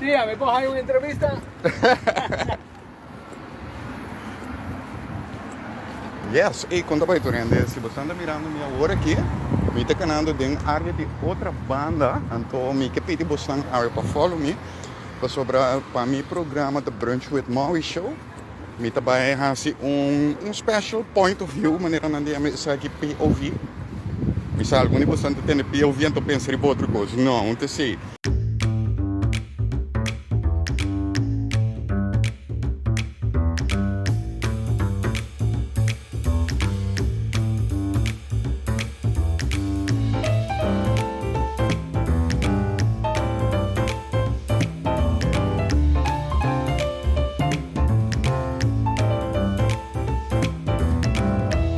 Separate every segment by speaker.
Speaker 1: Tía, ¿me coges ahí una entrevista?
Speaker 2: Yes, e quando vai tornando, se você anda mirando minha hora aqui, me está canando de área de outra banda, então me que pedi você área para follow me, para sobre para mi programa The Brunch with Maui Show, me também hasi special point of view, maneira não de me aqui POV, me sabe algum de você tem POV, então pensa em outra coisa, não, não sei.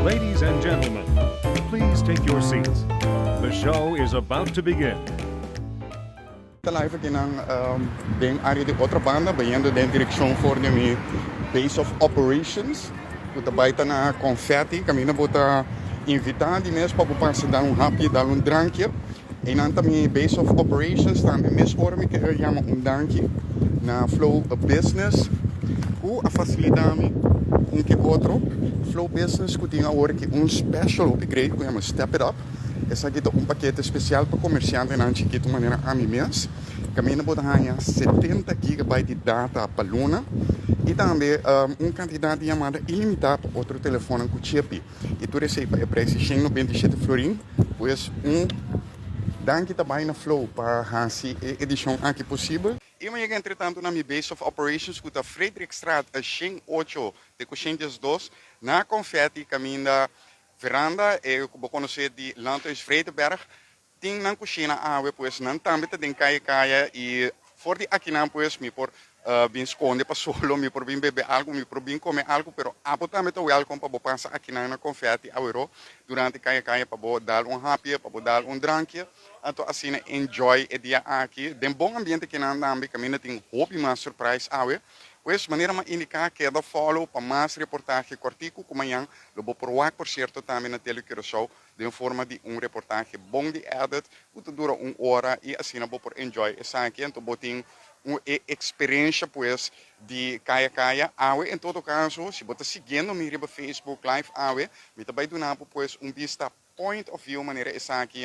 Speaker 3: Ladies and gentlemen, please take your seats. The show is about to begin.
Speaker 2: Live aqui na área de outra banda, banhando dentro da direção for de mi base of operations. Puta baita na confetti, caminho bota invitar de mesmo para passar dar happy, dar drankje. E nan também base of operations, também mesmo hora me que chama drankje na flow business. A facilitar que outro flow business que tinha agora que special upgrade que chama Step It Up. Essa aqui é pacote especial para comerciante na chiquita de maneira a mim mesmo. Caminho bota ganhar 70 GB de data para Luna e também quantidade de chamada ilimitada para outro telefone com chip. E tu recebe o preço de 197 florin, pois danke também na flow para a edição aqui possível. E amanhã, entretanto, na minha base of operations, que está Frederickstraat, a 108, de 102, na confetti, caminho da veranda, eu vou conhecer de Lantos Vredenberg, tem na cozinha pois, não também tem caia, e for de aqui não, pois, me por bem esconde para solo, me por bem beber algo, me por bem comer algo, pero abo também estou welcome para passar aqui na confetti, durante caia, para dar happy, para dar drankje. Então, assim, enjoy o dia aqui. Tem bom ambiente que não anda, caminho tem hobby mais surprise, pois, maneira mais indicar que é da follow para mais reportagem cortico, como amanhã, eu vou provar, por certo, também na Telequiro Show, de forma de reportagem bom de edit, que dura hora, e assim, eu vou por enjoy essa aqui, então, vou ter uma experiência, pois, de caia, em todo caso, se você seguindo me no Facebook Live, me também donar, pois, vista point of view, maneira essa aqui,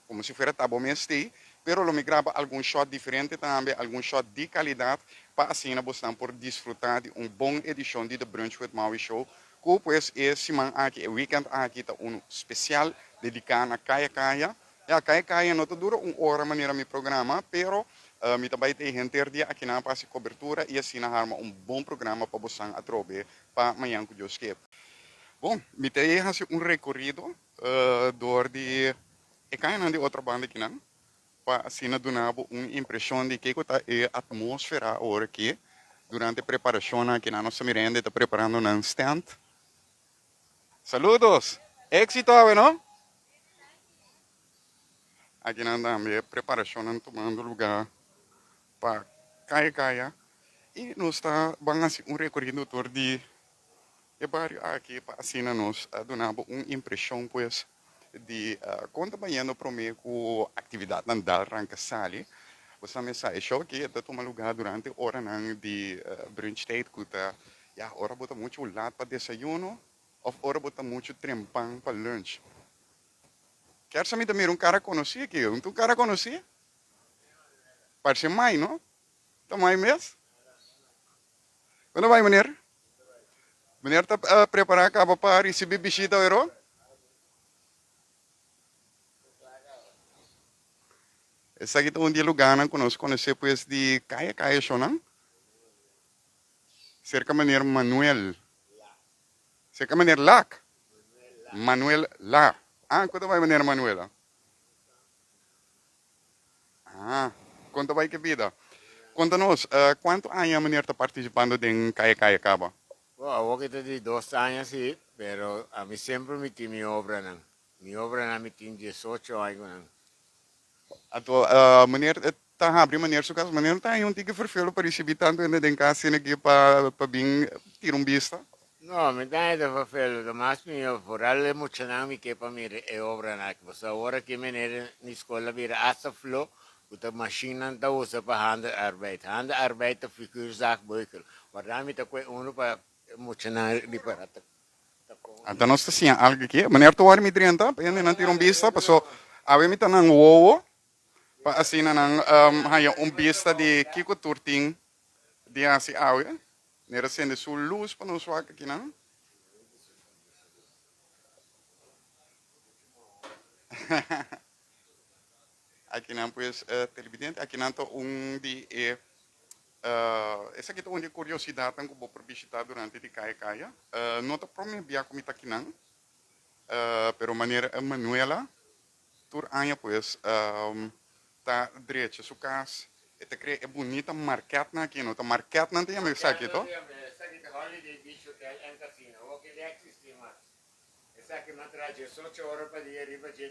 Speaker 2: como se fosse tabo mestre, pero lo me grava algum shot diferente também, algum shot de qualidade, para assim nós por desfrutar de boa edição de The Brunch with Maui Show, que pues esse semana aqui, o weekend aqui está especial dedicado a caia. E a caia não dura hora maneira me programa, pero me também tem gente dia aqui na passe cobertura e assim na arma bom programa para você atrobe para amanhã que Deus quer. Bom, me tem recorrido door de e caia de outra banda aqui não, para assim donar uma impressão de que está a atmosfera agora aqui durante a preparação aqui na nossa merenda está preparando um stand. Saludos, éxito, não? Aqui na também preparação tomando lugar para caia e nós está bem recorrido todo de bairro aqui para assim nós donar uma impressão pois de quando banhando para mim com atividade andar arranca sali você me sai show que está tomando lugar durante hora de brunch date que tá hora bota muito lado para desayuno ou hora bota muito trempang para lunch. Quer saber também cara conhecido aqui, cara conhecido? Parece mais, não? Tá mais mesmo? Quando vai, mulher? Mulher está preparada acaba para receber visita, não? Esse aqui é dia lugar não conosco conhecer pois de caia só não? Cerca maneira Manuel. Cerca maneira Lac. Manuel lá. Quanto vai maneira Manuela? Quanto vai que vida? Conta-nos, quanto anos a maneira está participando de caia caba?
Speaker 4: Wow, ako kita de 2 años sí, pero a mí siempre me tiene mi obra nang. Mi obra na me tiene 18 anos nang.
Speaker 2: Ato, maneira tá abre maneira su caso, maneira tá um tique vervelo para receber tanto ainda de casa aqui para bem tirar vista.
Speaker 4: No, me da de papel, lo más mío, por darle mucho nang mi que para mi obra na. Pues ahora que me nere ni escuela vira hasta flow, de machine te usa para handenarbeid. Handenarbeid de figuurzaak beukel. Maar daarmee te kwijt uno para mucho na riparata.
Speaker 2: Então nós assim algo aqui, maneira tu olha me drianta, ainda não tira vista, passou a ver me tá nang wowo, pa assim nang haya vista de kiko turting de assim awe, nera sende sul luz para nos waka aqui não. Aqui não pues televidente, aqui não de essa aqui é uma curiosidade que eu vou visitar durante de caia. Não está prometendo via comida aqui não, pero maneira Manuela, tur anja pues tá direito, su casa, esta crê é bonita market na aqui, não tá market não tem a mesma aqui, to?
Speaker 4: Essa aqui é Holiday Beach Hotel and Casino. O que é que existe mais? Essa aqui me traz 18 horas para dia riba de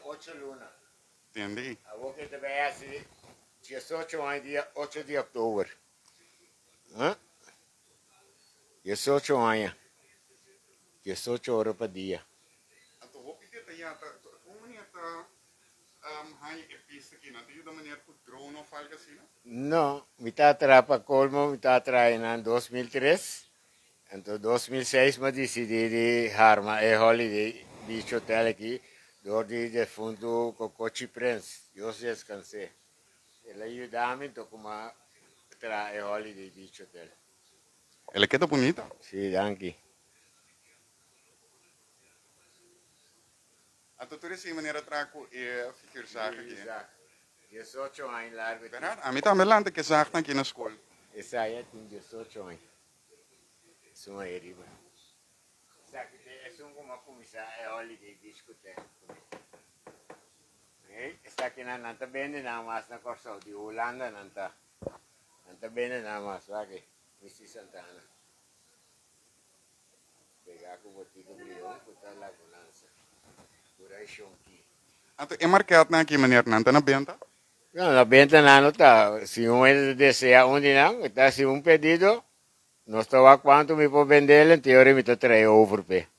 Speaker 4: 8 luna.
Speaker 2: Entendi.
Speaker 4: O que também é assim, 18 anos dia 8 de outubro. Hã? 18 anos. 18 horas para dia.
Speaker 2: Então vou pedir tá já, como maneira tá hai é pista aqui, não tem da maneira que o drone não falha assim, não?
Speaker 4: Não, me está atrás para Colmo, me está atrás em 2003. Então, 2006, me decidi de armar a Holiday Beach Hotel aqui, door de fundo Cocochi Prince. Eu se descansei. Ele ajudou-me, então, como a Holiday Beach Hotel.
Speaker 2: Ela queda bonita.
Speaker 4: Sim, danke.
Speaker 2: Então tu essa maneira trago é ficar zaak aqui.
Speaker 4: Exato. 18 anos largo.
Speaker 2: Verdade? A mim também lá que zaak aqui na escola.
Speaker 4: Essa aí tem 18 anos. Isso é riba. Essa aqui é uma comissão, é Holiday Beach Hotel. Essa aqui não está bem na mas na Corso de Holanda não está. Não está bem na mas, sabe? Missy Santana. Pegar com o botico brilhão, botar lá com lança. Por aí chonqui.
Speaker 2: Então é marcado aqui maneira não tá na benta.
Speaker 4: Não, na venta não está. Se deseja onde não, está se pedido, não estou a quanto me pode vender, em teoria me está trazendo over pé.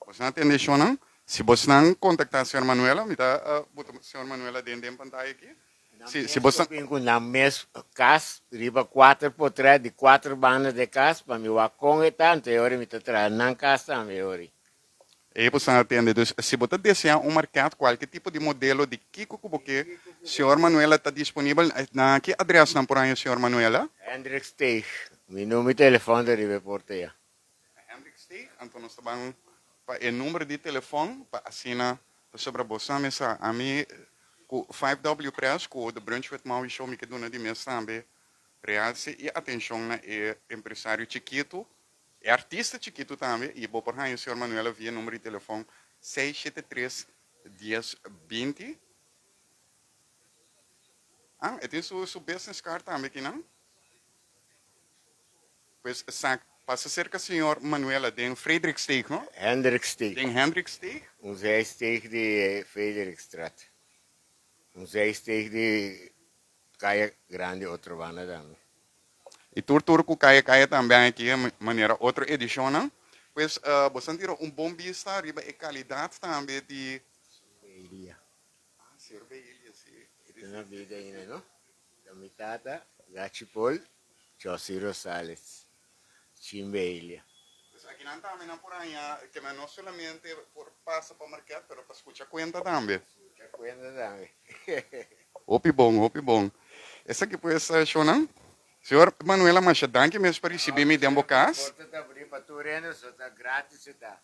Speaker 2: Você não atende isso não? Se você não contactar a senhora Manuela, me dá a senhora Manuela dentro da pantalla aqui. Se você
Speaker 4: Na mesma casa, riba 4 por 3 de 4 bandas de casa, para me o com e tanto, teoria me está trazendo na casa também, teoria.
Speaker 2: e você não atende, então se você deseja mercado, qualquer tipo de modelo de Kiko Kuboke, senhora Manuela está disponível na que adresse não por aí, senhora Manuela?
Speaker 4: Hendrik Steeg, meu número de telefone de riba porteia.
Speaker 2: Hendrik Steeg, então nós estamos para o número de telefone, para assinar sobre a bolsa, mas a mim, com 5W Press, com o The Brunch with Maui Show, me que dona de mesa também, realce e atenção na empresário chiquito, é artista chiquito também, e vou por aí, o senhor Manuela via número de telefone 673-1020. Ah, e tem seu business card também aqui, não? Pois, passa cerca, senhor Manuela, tem Frederik Steeg, não?
Speaker 4: Hendrik Steeg.
Speaker 2: Tem Hendrik Steeg?
Speaker 4: Zij steeg de Frederikstraat. Zij steeg de Caia Grande Otrovana também.
Speaker 2: E turco kaya também aqui, maneira outra edição, não? Pois, você tirou bom vista, riba e qualidade também de...
Speaker 4: Belia.
Speaker 2: Ah, cerveja, sim.
Speaker 4: Ito na vida yun, no? Damitata, Gachipol, Josie Rosales, Chimbelia.
Speaker 2: Pues aqui não também não por aí, que não somente por passa para o mercado, mas para escutar conta também.
Speaker 4: Mucha cuenta também.
Speaker 2: Opi bom. Essa aqui foi essa show, não? Senhor Manuela Machadang, mesmo para receber me dentro do casa.
Speaker 4: Porta tá abrir para tu reino, só tá grátis, tá?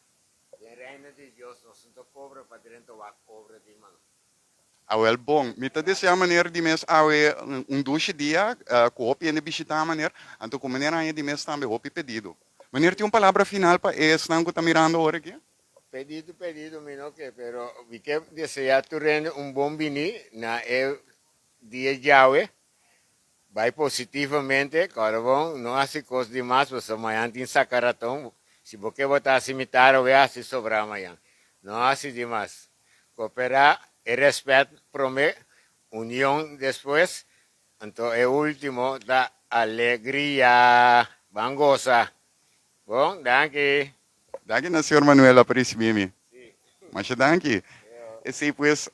Speaker 4: De reino de Deus, não se cobra para dentro da cobra de mano.
Speaker 2: Ah, well, bom. Me tá dessa maneira de mês, duche dia, com o opi visitar a maneira, então com maneira aí de mês também, opi pedido. Maneira tem uma palavra final para esse, não que tá mirando agora aqui?
Speaker 4: Pedido, mino que, pero vi que deseja tu reino bom vini na dia Yahweh. Vai positivamente, carvão, não há coisa demais, mas amanhã tem sacaratão. Se você botar cemitério, vai assim sobrar amanhã. Não há demais. Cooperar e respeito, prometo, união depois. Então, é o último da alegria. Vamos gozar. Bom, danke.
Speaker 2: Danke na senhor Manuela por receber me. Mas danke. Esse pues,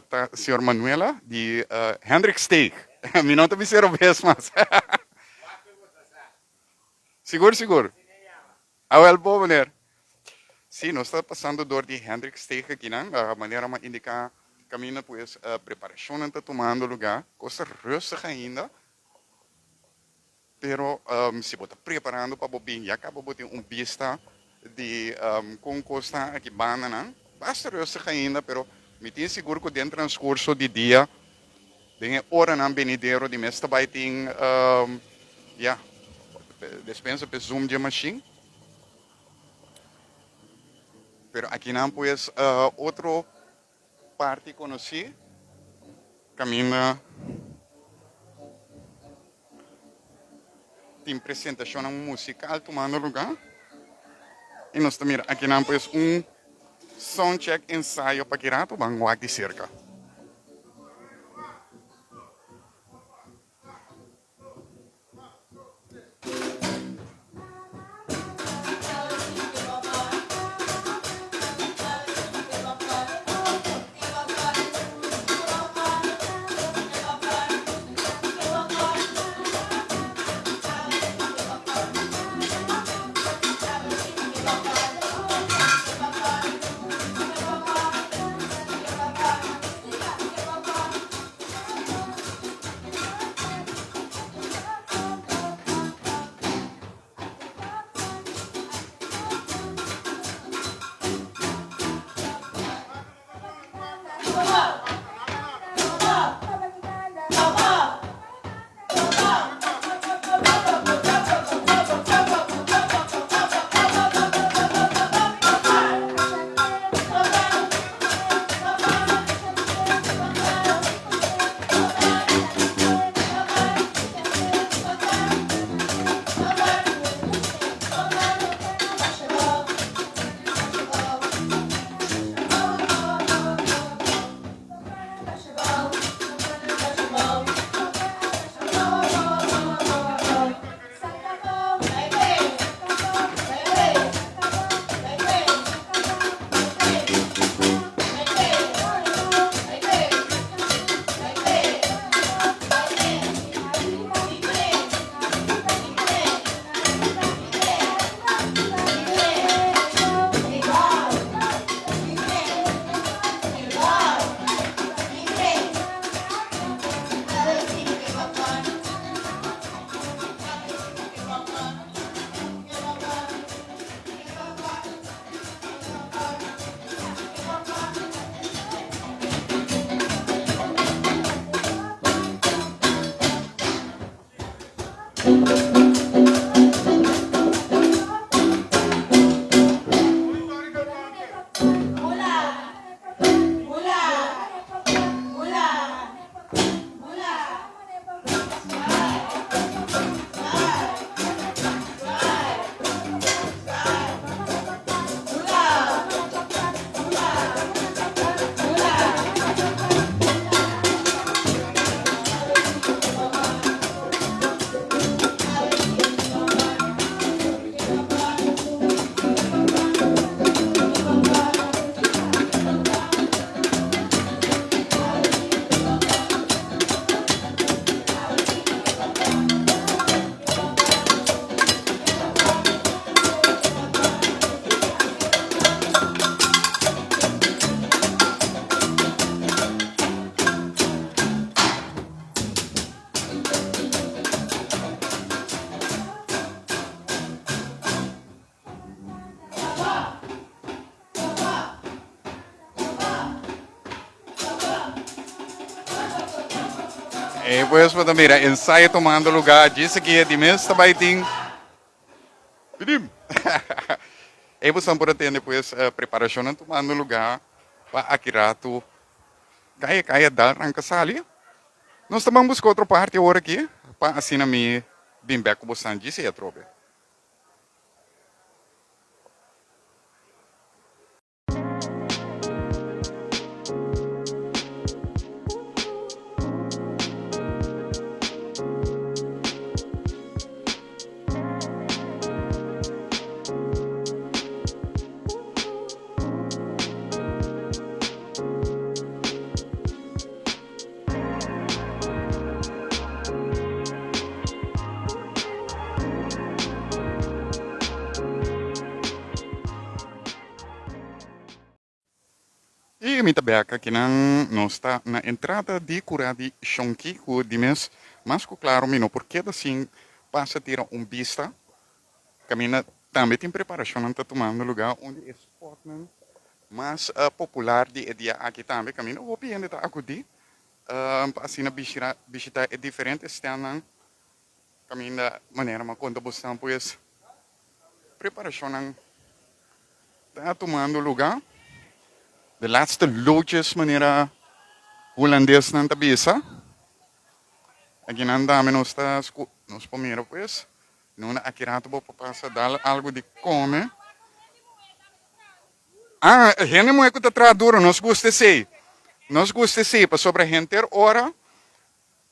Speaker 2: tá, senhor Manuela, de Hendrik Steak. Mi não te visero vez mas. Seguro, seguro. Ah, well, bom, maneira. Sim, nós estamos passando dor de Hendrik Steak aqui, né? A maneira de indicar caminho, pues, a preparação está tomando lugar. Coisa rustig ainda. Pero se você está preparando para bobin, já acaba de vista de com costa aqui banana. Basta rustig ainda, pero me tenho seguro que dentro do transcurso de dia, tem hora na benidero de mesta baiting, ja, despensa pe zoom de machine. Pero aqui não, pues, outro parte conheci, caminha, tem apresentação musical tomando lugar. E nós também aqui não, pues, soundcheck ensaio para kirato bang wag de cerca. Pues, mira, ensaio tomando lugar, disse que é de mesmo baiting. Pidim. Pues, estamos tendo depois preparação tomando lugar para akirato. Kaya dar ang kasali. Nós estamos buscando outra parte agora aqui, para assim na minha bem back com você disse, trobe. mita beca que não está na entrada de cura de Shonki, de mes, mas claro, mino, porque assim passa a tirar vista, caminha também tem preparação, não está tomando lugar onde é spot mais popular de dia aqui também, caminha, o bem está acudi, assim na visita é diferente, está na caminha maneira, mas quando você pois preparação está tomando lugar. De laatste loodjes, meneer holandês na tabisa. Aqui não dá menos nos pomero pues. Não akirato bo papasa dar algo de comer. Ah, gente não é que tá duro, nós gusta sei. Nós gusta sei, para sobre a gente hora.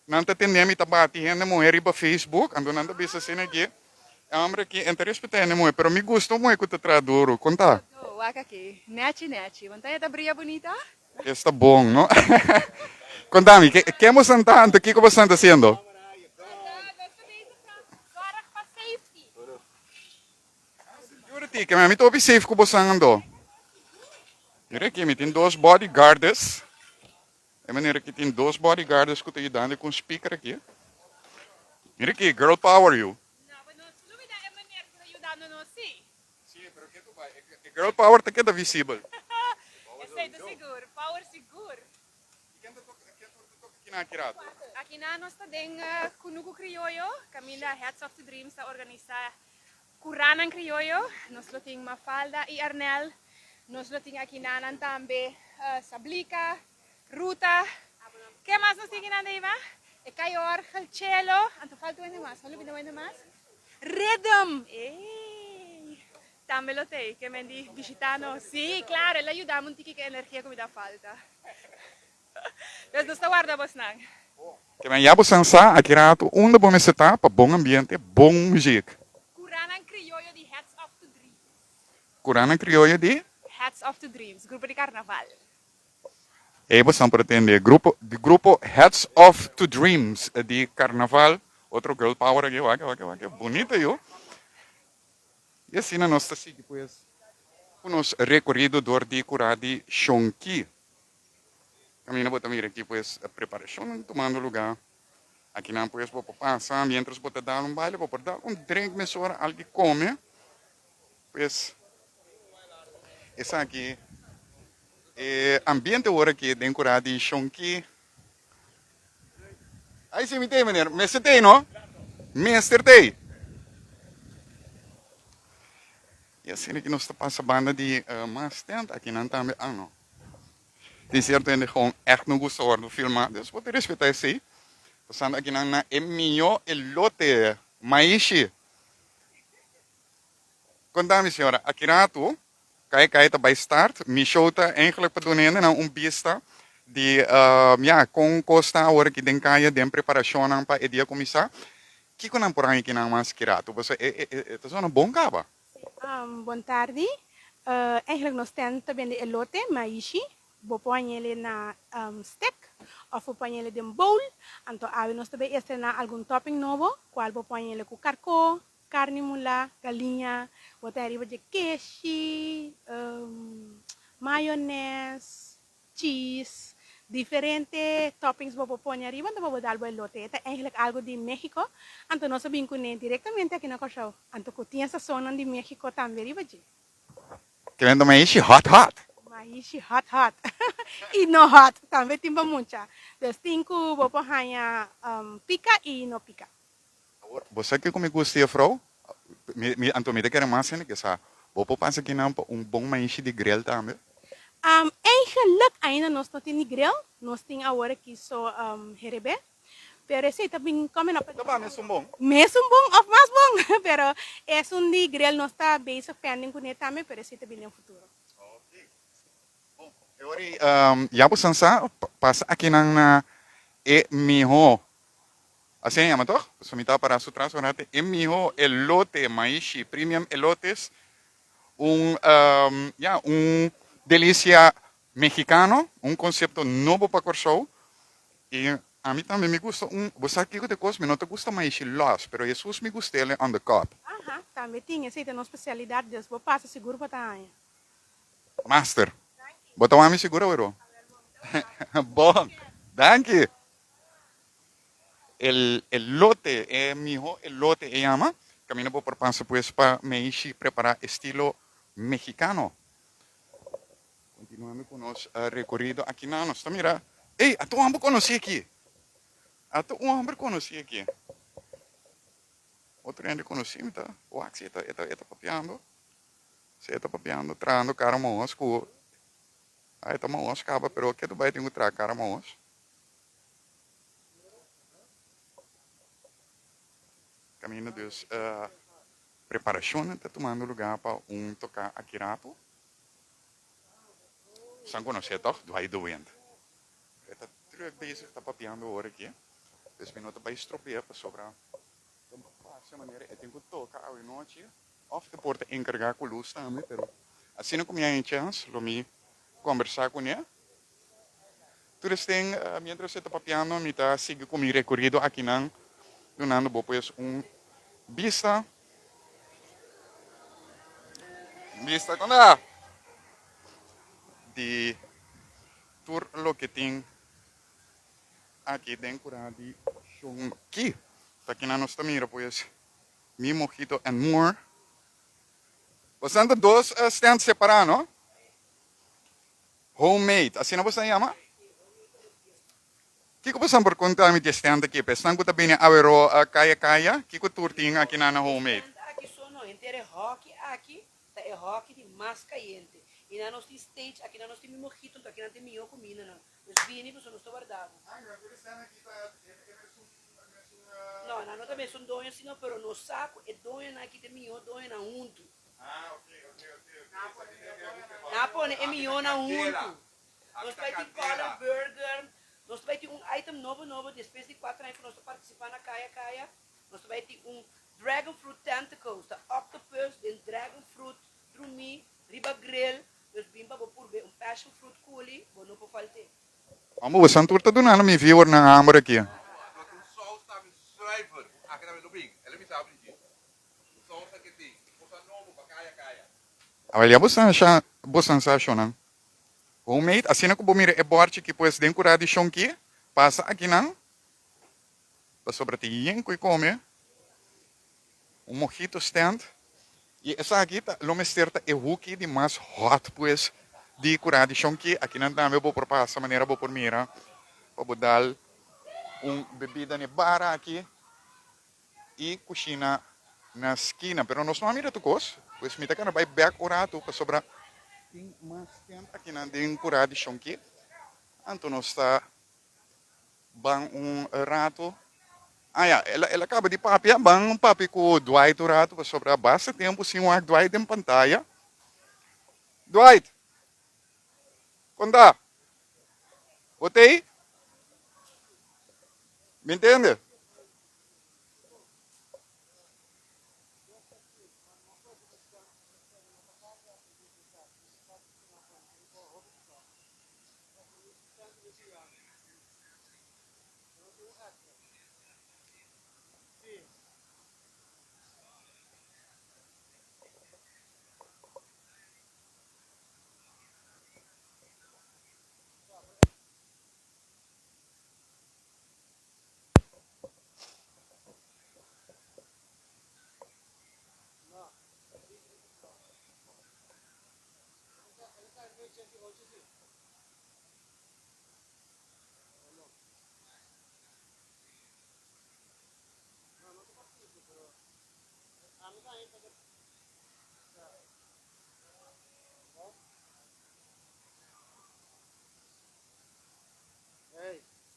Speaker 2: Não tá tendendo a bater gente mulher para Facebook, ando não bisa assim aqui. Amra que interesse para gente mulher, pero me gusta muito que tá duro. Conta.
Speaker 1: Oh, waka aqui. Nete, nete. Vantaya da brilha bonita?
Speaker 2: Está bom, não? Contame, que hemos sentado aqui, como estão fazendo? Security, que me estou safe como estão. Mira aqui, me tem dois bodyguards. É maneira que tem dois bodyguards que estão ajudando com speaker aqui. Mira aqui, girl power you.
Speaker 1: Não, mas não é maneira de ajudar no sim.
Speaker 2: Sim, pero que tu vai? Girl power está aqui da visível.
Speaker 1: Esse é seguro, power seguro.
Speaker 2: Quem toca aqui na Akirato?
Speaker 1: Aqui na nós também Kunuku Criollo, Camila Heads of the Dreams está organizar Kuranan Criollo, nós temos Mafalda e Arnel, nós temos aqui na também Sablica, Ruta, que mais nós temos aqui na E Cayor, Chalchelo, anto falta ainda mais, não olvidamos ainda mais. Rhythm, também lo tem, que me di visitando, sim, claro, ele ajuda a manter que energia que me dá falta. Então, nós guardamos não.
Speaker 2: Que me jabo sansa Akirato, onde bom setup, para bom ambiente, bom música.
Speaker 1: Kuranan Criollo de Heads of the Dreams.
Speaker 2: Curana criolla de
Speaker 1: Heads of the Dreams, grupo de carnaval.
Speaker 2: você pretende grupo Heads of to Dreams de Carnaval, outro girl power aqui, waka, bonita eu. E assim nós está seguindo pues nos recorrido dor de cura de Shonki. Caminho bota mira aqui pues a preparação tomando lugar. Aqui não pues vou passar, mientras vou dar baile, vou dar drink mesora, algo come. Pues essa aqui ambiente agora que tem cura de Shonki. Aí sim me tem, menino. Mestre tem, não? Mestre tem. E assim que nós estamos a banda de mais tempo aqui não também. Ah, não. Tem certo ainda gewoon echt não gosto de filmar. Dus vou ter respeitar isso aí. Passando aqui na Emilio Elote Maishi. Contame, senhora. Aqui na tu, kaya tá by start. Mi show tá eigenlijk para doen na pista de com costa agora que tem kaya den preparação para dia começar. Que com não por aí que não mais kirato. Você é uma bom cava.
Speaker 5: Boa tarde. Eigenlijk nós temos também de elote, maishi. Vou pôr ele na stick ou vou pôr ele em bowl. Então, nós também estrenar algum topping novo, qual vou pôr ele com carco, carne mula, galinha, botar arriba de queijo, maionese, cheese, diferentes toppings vou pôr arriba, então vou dar o elote. É eigenlijk algo de México. Então, nós vinculamos diretamente aqui na Cochão. Então, tinha essa zona de México também arriba de.
Speaker 2: Querendo maishi hot.
Speaker 5: Maishi hot. E no hot, também tem muita. Então, cinco vou pôr pica e não pica.
Speaker 2: Você que como gosta, Frau? Anto me quer mais que essa. Vou passar aqui na bom maishi de grill também.
Speaker 5: Eigenlijk ainda nós não temos grill, nós temos agora aqui só herebe. Pero esse também come na.
Speaker 2: Tá bom, mesmo bom.
Speaker 5: Mesmo bom ou mais bom, pero é de grill nós está basic pending com ele também, pero esse também no futuro.
Speaker 2: Agora, já você passa aqui na miho. Assim chama toch? Você me tá para su trazo, orate. Miho elote maishi premium elotes, delícia mexicano, conceito novo para Corsou. E a mim também me gusta você aqui que te coisa, não te gusta maishi los, pero Jesus me gusta ele on the cup.
Speaker 5: Também tem essa é uma especialidade, vou passar seguro para a
Speaker 2: Master. Bota uma me segura, Euro. Bom, danke. El lote, mijo, el lote se llama. Camino por panza pues para meishi preparar estilo mexicano. Continuando con los recorridos aquí na nós. Mira, ei, a tu homem conheci aqui. A tu homem conheci aqui. Outro ano conheci, tá? O Axi está papiando. Você está papiando, trando cara mãos, com aí tá mãos, acaba, pero que tu vai ter que trazer cara mãos. Caminho dos preparação, está tomando lugar para tocar aqui rato. São conhecer, toch? Do aí do vento. Está terug bezig, está papiando agora aqui. Dus ben ik bij stropeer para sobrar. Dessa maneira, eu tenho que tocar à noite. Of de porta encarregar com luz também, pero assim não comia em chance, lo me conversar com ele. Tudo tem, mientras está papiando, me está seguindo com meu recorrido aqui não, donando depois vista quando de tour lo que tem aqui dentro de Xonqui. Aqui na nossa mira, pois, mi mojito and more. São dois stands separados, não? Homemade, assim não você chama? Kiko po saan por contar mi stand aqui? Pesang ko tabi ni awero kaya-kaya. Kiko turting aqui na homemade.
Speaker 6: Aqui só não, inteiro é rock, aqui tá é rock de mais caliente. E na nossa stage, aqui na nossa tem mojito, então aqui não tem minho comida, não. Os vinhos não estão guardados. Não, não também são dois, senão, pero no saco é dois aqui tem minho, dois na unto.
Speaker 2: Ah, ok.
Speaker 6: Na pone é minho na unto. Nós vai ter collar burger. Nós vai ter item novo, depois de 4 anos que nós participar na Kaya. Nós vai ter dragon fruit tentacles, the octopus, then dragon fruit, trumi, riba grill, dus bimba por ver passion fruit coulis, bom não pode faltar.
Speaker 2: Vamos, você turta do nada me viu na amor aqui. Olha, você sabe, não? Homemade, assim que bumire é borte que pois decorar de Xonqui, passa aqui não. Para sobre ti que come. Mojito stand. E essa aqui tá, lo mesterta é hookie de mais hot pois de curar de Xonqui. Aqui não também vou por passa maneira vou por mira. Para dar bebida ne bara aqui e cozinha na esquina, pero nós não mira tu cos. Pois me tá cara vai back orato para sobrar tem mais tempo aqui na den curar de Xonqui. Então nós está bang rato. Ela acaba de papi, bang papi com o Dwight o rato para sobrar bastante tempo sem o Dwight em pantalla. Dwight, conta. Botei? Me entende?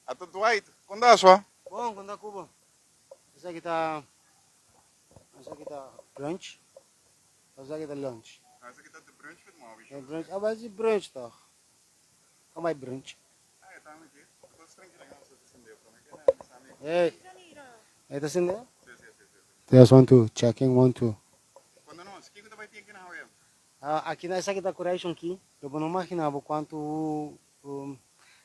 Speaker 2: Ato Dwight, conta só.
Speaker 7: Bom, quando a Cuba. Essa aqui tá brunch. Essa aqui tá lunch.
Speaker 2: Essa aqui tá de brunch with móveis.
Speaker 7: É brunch. Ah, mas é brunch, tá? Como é brunch?
Speaker 2: Tá aqui. Tô tranquilo, não sei se entendeu. Como é que é?
Speaker 7: Ei. Aí tá acendendo? Test 1, 2. Checking 1, 2.
Speaker 2: Quando não, o que você vai ter aqui na rua?
Speaker 7: Aqui nessa aqui tá coragem aqui. Eu não imaginava quanto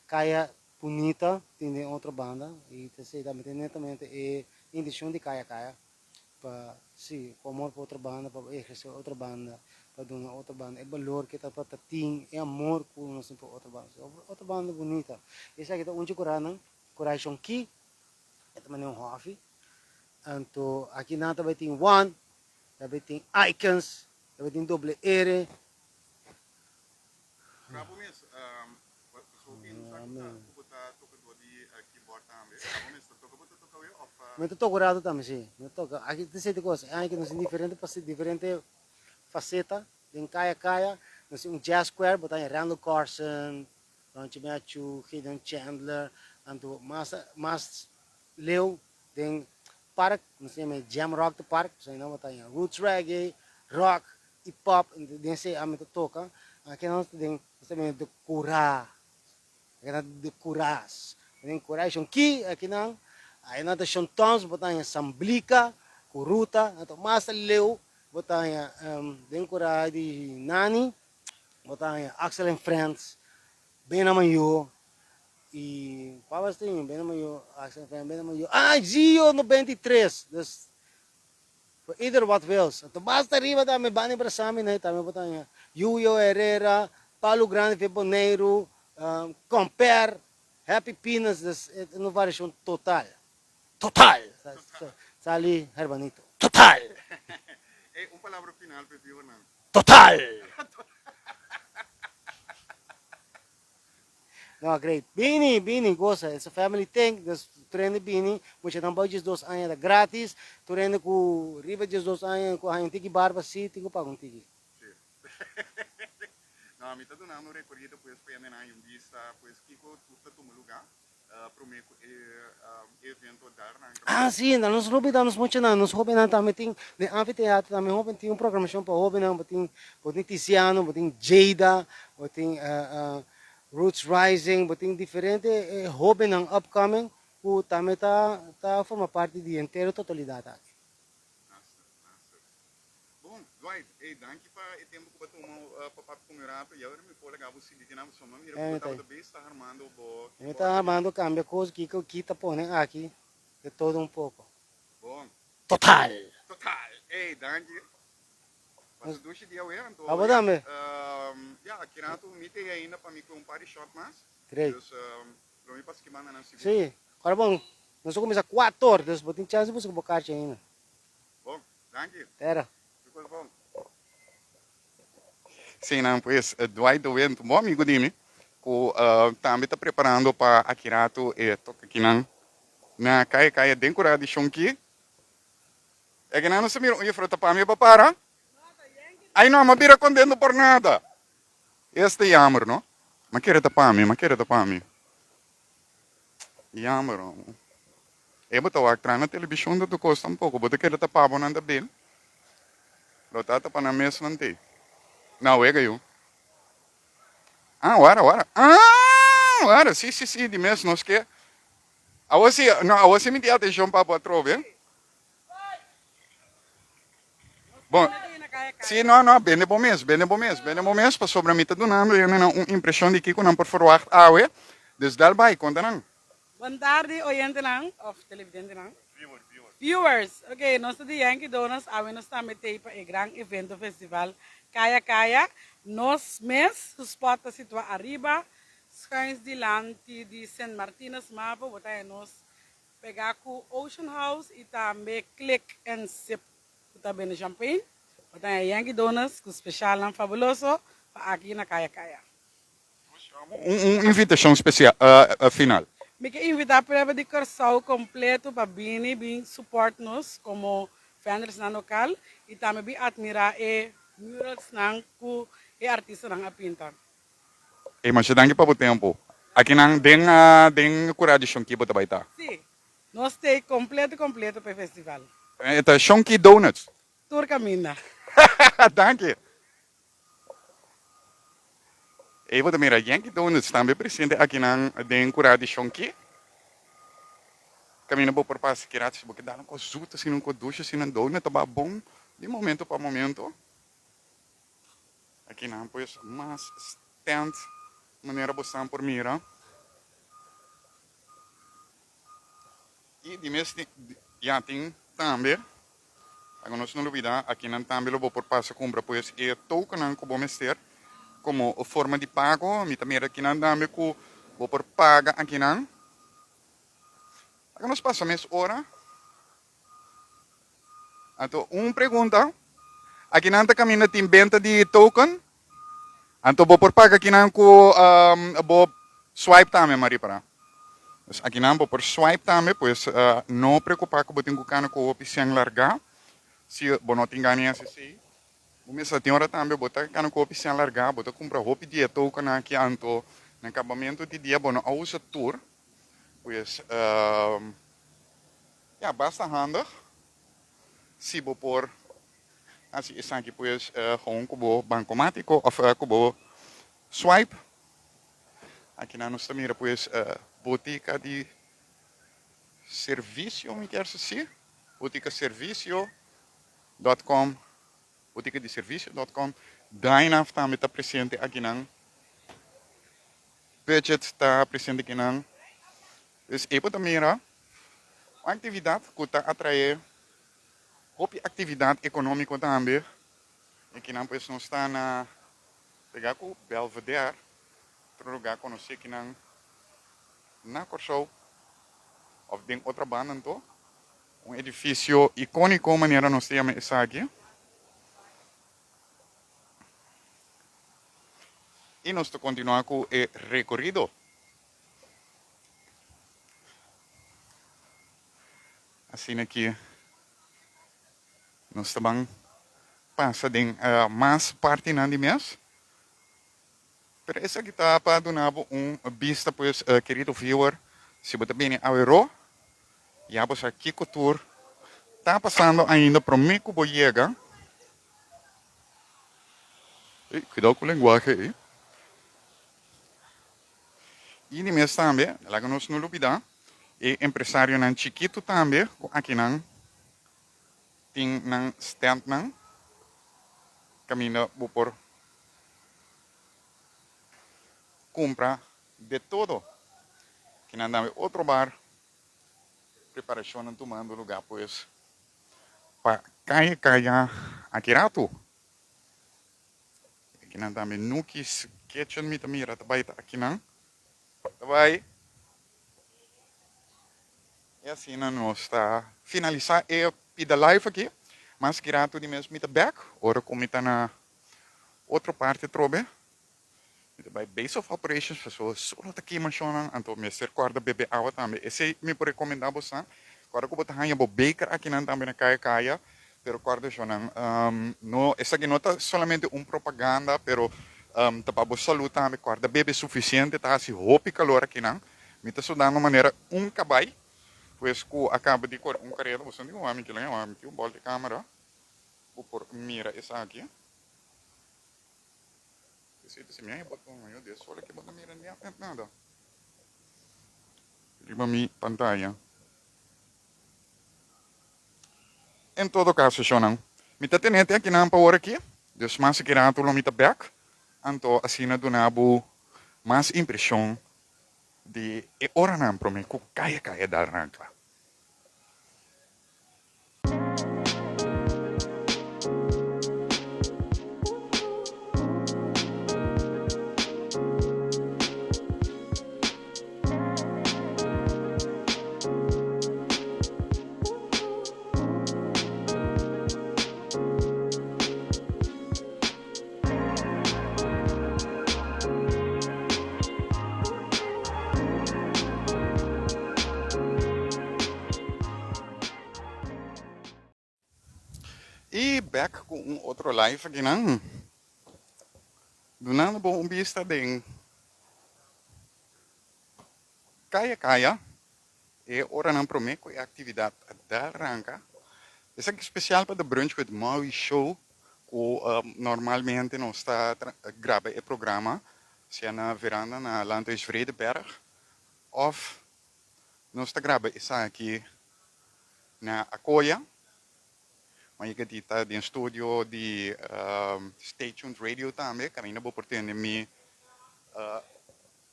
Speaker 7: caia bonita tem outra banda e também netamente é indicação de caia para sim como outra banda para exercer outra banda para doen na outra banda. É valor que tá para ting, é amor com nós para outra banda. Outra banda bonita. Essa aqui tá onde coragem aqui, é também um hobby. Então aqui na também tem one, também tem icons, também tem double R.
Speaker 2: Bravo mesmo. So tin sa kita toca do di keyboard tambe. Bravo mesmo toca we of
Speaker 7: Mas tô curado também, sim. Não toca. Aqui tem sete coisas. Aqui nós temos diferente faceta. Tem caia. Nós temos um jazz square, botar Randall Carson, Ronchi Matthew, Hayden Chandler, anto mas leu tem park, nós temos jam rock to park, so não botar roots reggae, rock, hip hop, tem se a meta toca. Aqui nós temos de cura. Aqui nós de curas. Tem coragem aqui não. Aí nada chontons, botanya samblika, kuruta, atau masa leu, botanya denkura di nani, botanya Axel and Friends, bem naman yo, e pawas tem bem naman yo, Axel and Friends, bem naman yo, Gio 93, dus for either what wills, atau basta riba dami bani para sa amin, tami botanya Yuyo Herrera, Paulo Grande Feboneiro, Compare, Happy Peanuts, dus no variação total. Total! Sali Hermanito. Total!
Speaker 2: palavra final para o Fernando.
Speaker 7: Total! No, great. Bini, goza. It's a family thing. Dus treine Bini, moet je dan budget 2 anos grátis. Treine com riba de 2 anos, com a gente que barba sim, tenho pago um tiki.
Speaker 2: Não, a mim está dando recorrido, pois, para andar em vista, pois, Kiko, tudo toma lugar. Para o evento dar na
Speaker 7: Sim, nós roubamos muito, nós roubamos também tem de anfiteatro, também roubamos tem programação para roubamos, tem Tiziano, tem Jada, tem Roots Rising, tem diferente roubamos upcoming, que também tá forma parte de inteira totalidade aqui.
Speaker 2: Bom, Dwight, danke para o tempo que você tomou para papo com o Mirato. E agora me foi legal você dizer que você está armando o bo.
Speaker 7: Está armando cambia coisa que eu quita põe aqui de todo um pouco.
Speaker 2: Bom.
Speaker 7: Total.
Speaker 2: Danke. Mas do dia eu então.
Speaker 7: Ah, dame.
Speaker 2: Aqui na tu me tem ainda para me com um par de shot mais.
Speaker 7: Great.
Speaker 2: Para mim passa que manda na segunda.
Speaker 7: Sim. Agora bom, nós vamos começar 4 horas, mas tem chance de você bocar ainda.
Speaker 2: Bom, danke.
Speaker 7: Era.
Speaker 2: Ficou bom. Sim, não, pois, Dwight Doento, bom amigo de mim, que também está preparando para Akirato e toca aqui na caia decorada de Shonki. É que não se mira, eu frota para mim para. Aí não, mas vira contendo por nada. Este é jammer, não? Mas quer para mim. Jammer, não. Eu vou estar na televisão do custa um pouco, vou ter que tapar para não bem. Vou estar para na mesa não tem. Não, é eu. Ora. Sim, de mesmo, nós que. A você me deu atenção para o trove, Bom, sim, não, bem bom mesmo, para sobre a mim, do nome, eu não uma impressão de que não por forward, desde o vai, conta não.
Speaker 8: Boa tarde, oyente lang, of televidente lang. Viewers, okay, nós de Yankee Donuts, nós estamos para o grande evento festival Kaya. Nós mês, o spot está situado arriba, schijns dilante de St. Martinez Mapa, botar nós pegar com Ocean House e também Click and Sip, botar bem champagne, botar Yankee Donuts, com especial e fabuloso, para aqui na Kaya.
Speaker 2: Invitação especial, final.
Speaker 8: Me quero invitar para de curso completo para vir support-nos como vendors na local e também admirar murals e artistas na pinta.
Speaker 2: Mas danke para o tempo. Aqui não tem coragem Shonki para baitar.
Speaker 8: Sim, nós temos completo para o festival.
Speaker 2: É Shonki Donuts.
Speaker 8: Tour caminha.
Speaker 2: Danke. Eu vou também Yankee Donuts também presente aqui na tem coragem Shonki. Caminho por passo que ratos porque dá um cozuta assim um coducha assim um donut tá bom de momento para momento. Aqui não, pois, mas stand, maneira boção por mira. E de mês já tem também Agora não olvidar, aqui não também vou por passa compra, pois é token que vou mester como forma de pago, mi também aqui não também que vou por paga aqui não. Agora nós passamos hora. Então, pergunta, aqui não está caminhando tem venda de token, então vou por paga aqui não com vou swipe também, Maripara. Aqui não vou por swipe também, pois não preocupar que vou ter que com o opção largar. Se eu não tenho ganho assim, começa a hora também, botar com a opção largar, botar comprar roupa de token aqui anto, no acabamento de dia, bom, não usa tour, pois, basta handig. Se vou por, assim, isso aqui, pois, gewoon como bancomático, ou como swipe. Aqui na nossa mira, pois, botica de serviço, me quer dizer, botica serviço.com, botica de serviço.com, Daina também está presente aqui na budget está presente aqui na. Dus even também uma atividade que está atrair, outra atividade econômica também. Aqui na pois não está na pegar com Belvedere, outro lugar conhecido aqui na Corsou, ou bem outra banda então. Edifício icônico, maneira nós temos isso aqui. E nós continuamos com o recorrido. Assim aqui, nós também passamos mais parte de mês. Pero essa aqui está para dar vista, pois, querido viewer, se você bem a Euro, já você aqui com o tour, está passando ainda para o Mico Boyega. Cuidado com a linguagem. E de mês também, lá que nós não olvidamos, e empresário nan chiquito também, aqui nan, tem nan stand nan, caminho por compra de todo. Que nan também outro bar, preparação nan tomando lugar, pois, para caia aqui rato. Aqui nan também Nukis Kitchen, me também rata baita aqui nan. Vai. E assim nós está finalizar a live aqui, mas que rato de mesmo me back, ora como está na outra parte trobe. Bij Base of Operations, pessoas só aqui mencionam, então me ser corda bebê água também. Esse me por recomendar você, agora que botar hanya bo baker aqui não também na caia, pero corda jonan, no, essa aqui não está solamente propaganda, pero tá para boa saúde também, corda bebê suficiente, tá assim roupa e calor aqui não, me está sudando maneira cabai, pois que acaba de correr carreira, você não vai me que lá, me que bol de câmera, vou por mira essa aqui. Se me botou, meu Deus, olha que bota mira nada. Liba mi pantalla. Em todo caso, Shonan, me tá tenente aqui na power aqui, dus mas que rato lo mita back, anto assim na donabo mais impressão de ora não para mim, que caia da arranca. E back com outro live aqui não. Donando bom vista de caia e ora não prometo a atividade da arranca. Esse aqui é especial para o brunch with Maui Show, que normalmente não está grava o programa, se na veranda na Landhuis Vredenberg, ou não está grava isso aqui na Acoya. Maar je gaat die studio die Stay Tuned Radio também, kami na oportunidade mi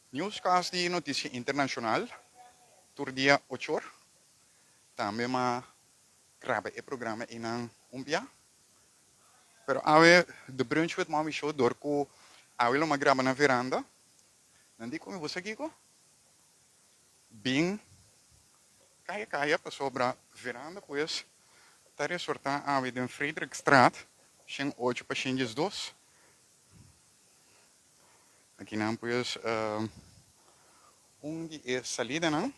Speaker 2: newscast di notícia internacional, tur dia 8 horas, também ma grava e programa inang umpia. Pero ave de brunch with mommy show dorko ave lo magraba na veranda. Nandi como você aqui ko? Bing kaya pa sobra veranda pues tare sorta ave den Frederikstraat, sing 8 pacientes 2. Aqui não pues onde é salida não.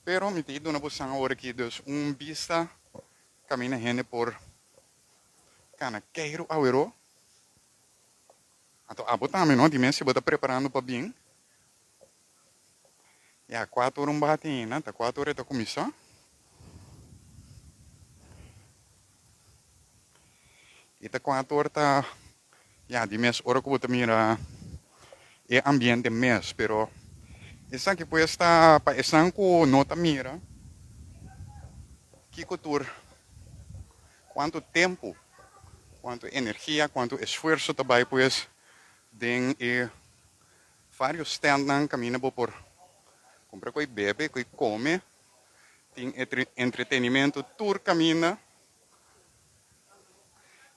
Speaker 2: Pero me tido na busang agora aqui dus vista camina gente por Kana quero awero. Então, a botar não, de mês se bota preparando para bem. E a 4 horas bate ainda, tá 4 horas tá começar. E tá 4 horas tá, de mês hora que bota mira é ambiente mês, pero essa aqui pode estar para essa com nota mira. Que cultura? Quanto tempo? Quanto energia, quanto esforço também, pues, tem vários stands caminham por comprar coi bebe, coi come, tem entretenimento, tour caminha,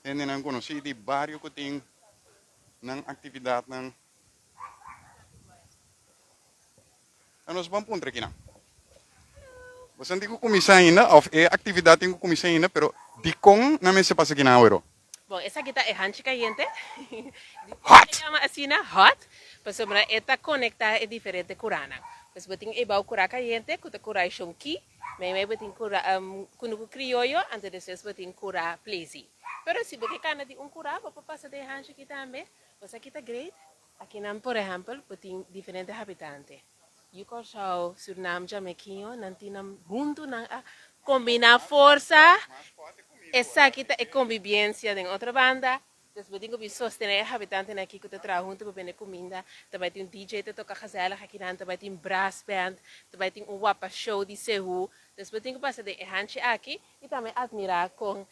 Speaker 2: e não conheci de vários que tem na atividade, nós vamos para aqui, não. Você não tem que começar ainda, ou é atividade tem que começar ainda, pero de com não me se passa aqui na hora.
Speaker 9: Bom, essa aqui é rancho caliente.
Speaker 2: Hot!
Speaker 9: Chama assim, hot. Mas sobre esta conecta é diferente curana. Mas botin ibao cura caliente, kuta cura shonki. May botin cura kunuku criollo, antes de botin cura plesi. Pero se você cana de cura, pode passar de rancho aqui também. Você aqui tá great. Aqui não, por exemplo, botin diferentes habitantes. Yuko show Suriname Jamaiquinho, nantinam junto na combinar força. Essa aqui é convivência em outra banda. Depois tem que sostener os habitantes aqui que trabalham junto para vender comida. Também tem um DJ que toca gezellig aqui dentro. Também tem brass band. Também tem um wapa show de Sehu. Depois tem que passar de rancho aqui e também admirar com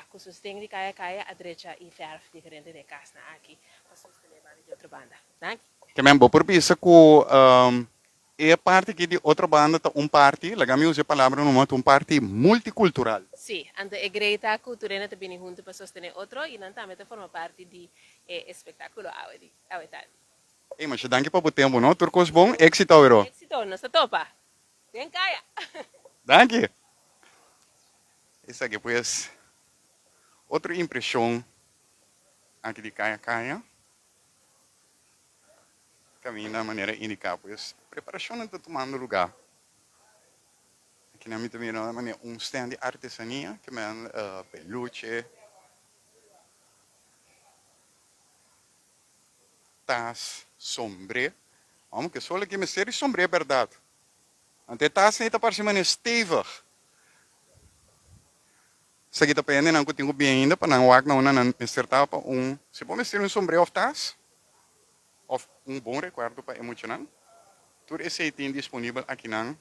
Speaker 9: com sustento de kaya a direita e ferro diferente de casa aqui para sostener a banda de outra banda.
Speaker 2: Também vou por vista que é parte aqui de outra banda, parte, lá me usa a palavra no momento, parte multicultural.
Speaker 9: Sim, ante a greita cultura também junto para sostener outro e não também forma parte de espetáculo awetado.
Speaker 2: Mas danke para o tempo, não? Turcos bom, éxito agora.
Speaker 9: Éxito, nossa topa. Tem kaya.
Speaker 2: Danke. Essa aqui, pues, outra impressão aqui de kaya. Caminho da maneira indicada, pues, preparação está tomando lugar. Aqui na minha também um stand de artesania, que é peluche, tas, sombre. Vamos que só aqui me ser sombre é verdade. Ante tas nem está parecendo stevig. Se aqui está pendendo, não tenho bem ainda para não wak não acertar para se pode ser sombre of tas. Of bom recuerdo para emocionar. Tudo esse tem disponível aqui na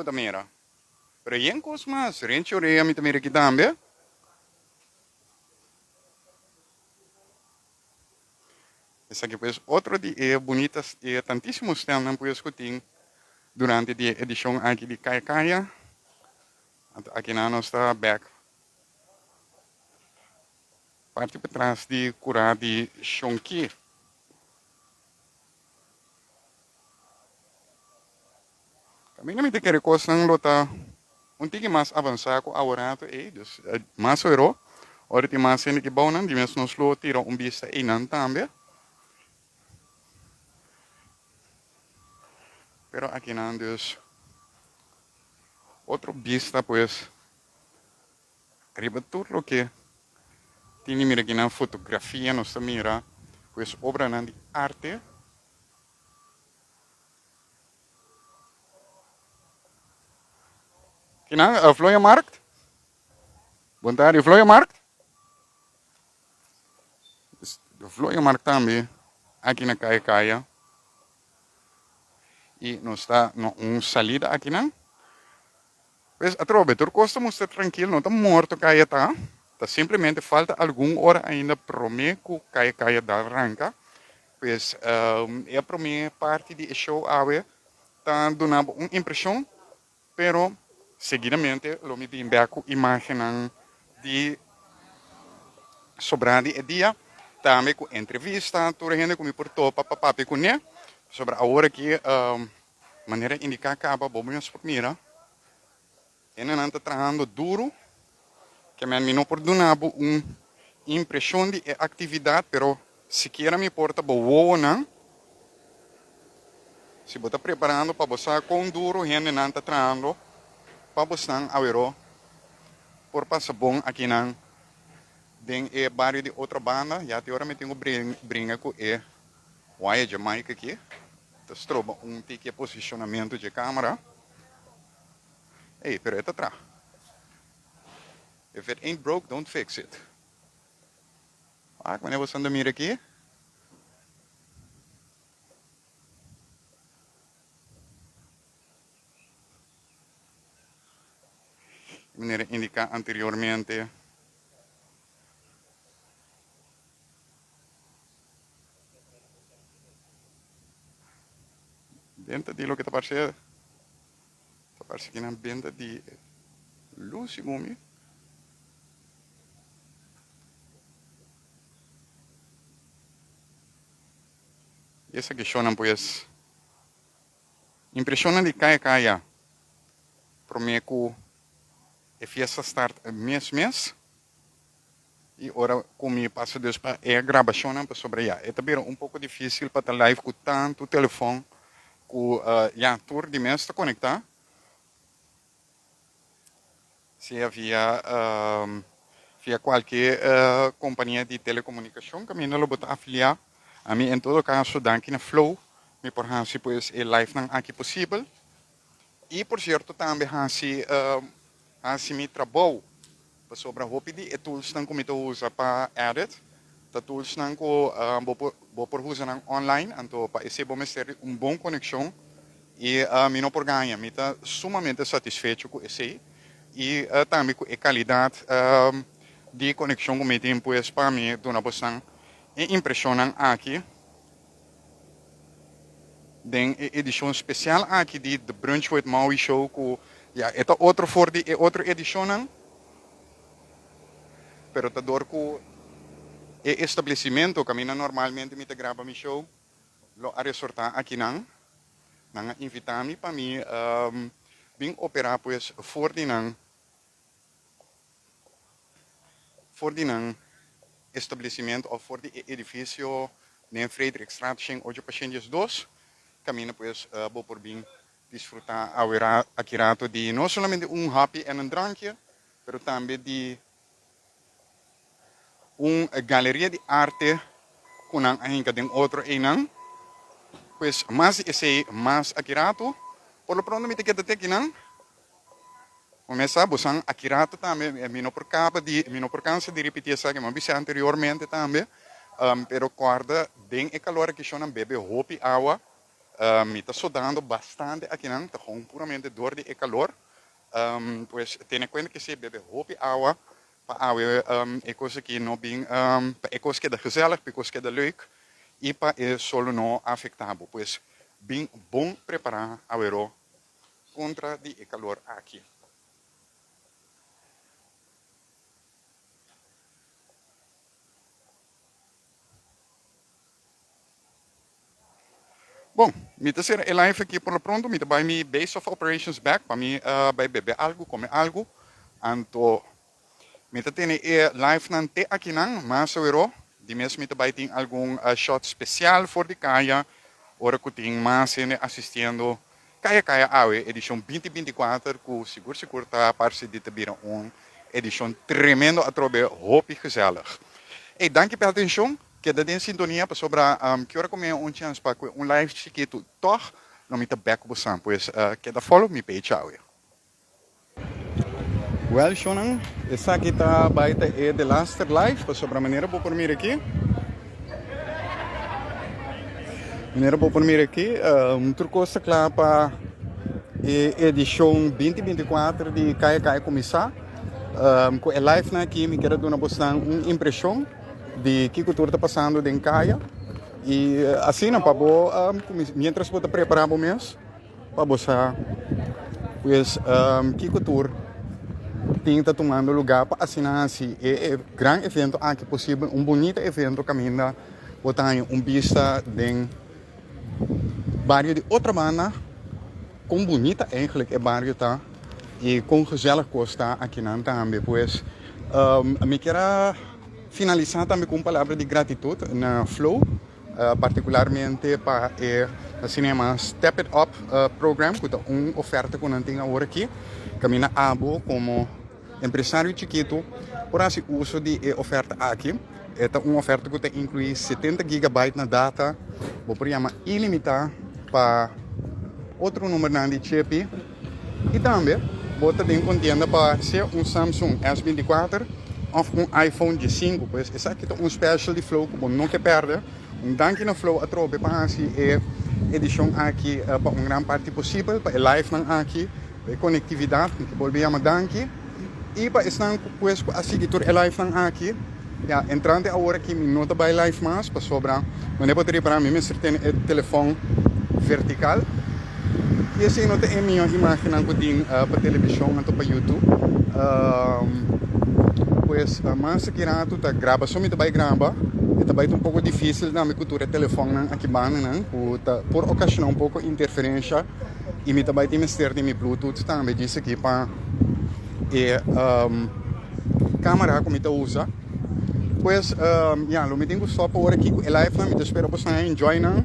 Speaker 2: também era. Pero em cosmas, rencho rea mi também aqui também. Essa aqui pues outro de bonitas e tantíssimos temas pues que tem durante a edição aqui de Kaya. Aqui na nossa back. Parte por trás de curar de Shonki. Também me quer coisa não lota tinggi mais avançado com agora dus mais euro. Ora tem mais gente que bom não, de mesmo nos lo tira vista e não também. Pero aqui não dus outro vista pues arriba tudo que tem mira aqui na fotografia nós mira pues obra de arte. Aqui na Vlooienmarkt. Bom tarde, Vlooienmarkt. De Vlooienmarkt também aqui na Kaya. E nós está salida aqui não. Pues atrobe, tur costa mostra tranquilo, não está morto Kaya tá. Tá simplesmente falta alguma hora ainda para o que Kaya da arranca. Pues, é para mim parte do show awe, tá dando uma impressão, pero seguidamente, lo me bem com imagem de sobradi e dia, também com entrevista, toda gente que me portou para papai com né, sobre a hora que maneira indicar acaba, vamos por mira, e não está trabalhando duro, que me não por dar uma impressão de atividade, pero se queira me porta boa não, se você está preparando para você com duro, gente não está trabalhando, para você a ver, por passar bom aqui não. Den é barrio de outra banda, já te hora me tenho brinca com é Waya Jamaica aqui. Então, troba tique posicionamento de câmera. Ei, pero é atrás. If it ain't broke, don't fix it. Quando você anda mira aqui. Maneira indicar anteriormente. Dentro de lo que parece que na venda de luz e mumi. E essa questão pues impressiona de caia. Para mim que a festa start mês e ora como passa Deus para a gravação para sobre já. É também pouco difícil para estar live com tanto telefone. Com tour de mês está conectar. Se havia via qualquer companhia de telecomunicação que me não bota afiliar, a mim em todo caso danke na Flow, me por hansi pues é live não aqui possível. E por certo também hansi me trabalho sobre a roupa de tools não como eu uso para edit. Dat tools não ko por usar online, então para esse bom ter boa conexão e me não por ganhar, me está sumamente satisfeito com esse e também com a qualidade de conexão que me tem pues para mim dona bastante impressionante aqui. Den edição especial aqui de The Brunch with Maui Show com esta outro for de outra edição não, pero tá dor com e estabelecimento que normalmente me grava meu show, lo a resortar aqui não invitar-me para mim bem operar pues for de estabelecimento ou for de edifício nem Frederickstraat 802, caminho pues vou por bem desfrutar aqui rato de não somente happy e drankje, pero também de galeria de arte com ainda tem outro enang, pues mais esse mais akirato, por lo pronto me te queda aqui não, começa a buscar akirato também, não por cansa de repetir essa que eu disse anteriormente também, pero guarda tem o calor que chama bebe roupa água, me está sudando bastante aqui não, está com puramente dor de calor, pues tem conta que se bebe roupa água para é coisa que não bem, é coisa que é gezellig, é coisa que é leuk, e para é solo não afetável, pois bem bom preparar a verão contra o calor aqui. Bom, me está ser live aqui por pronto, me vai me base of operations back, para mim vai beber algo, comer algo, então me está tendo live não tem aqui não, mas eu de mesmo me vai ter algum shot especial for de caia, ora que tem mais assistindo caia awe edição 2024 que seguro tá parte de ter edição tremendo a trobe roupa gezellig. E danke pela atenção. Queda em sintonia para sobre que hora comer chance para live chiquito toch não me tá back com você, pois queda follow me page out. Well, Shonan, essa aqui tá baita é the last live para sobre a maneira vou por mim aqui. Maneira vou por mim aqui, trucosa claro para edição 2024 de Caia começar. Com a live aqui me quero dar uma impressão de que cultura está passando em Caia. E assim, para mientras você preparar o mês, para você, pues, que tour tem que tomando lugar para assinar assim, grande evento aqui possível, bonito evento caminha, botar vista de bairro de outra banda, com bonita eigenlijk bairro tá, e com gezellig costa aqui não também, pues, me quero finalizar também com palavra de gratitude na Flow, particularmente para o cinema Step It Up program, que é uma oferta que nós temos agora aqui, caminha abo como empresário chiquito, por assim uso de oferta aqui. É uma oferta que inclui 70 GB na data, vou chamar ilimitada para outro número de chip, e também bota de contenda para ser Samsung S24 ou iPhone 5, pois esse aqui é special de Flow que você não quer perder. Dank na Flow a trobe para assim edição aqui para grande parte possível, para live aqui, para conectividade, que volvemos dank. E para estar pues a seguir live aqui, ja, entrando agora aqui minuto by live mas para sobrar, não é para para mim certeza é telefone vertical. E assim não tem minha imagem que tem para televisão ou para YouTube. Pues mas aqui na tu tá grava só me vai gravar, e também um pouco difícil na minha cultura telefone aqui bana não, por ocasião um pouco interferência e me também tem mestre de Bluetooth também disse aqui para câmera como eu usa, pues já lo me tenho só para aqui o live lá me espero para você enjoy não,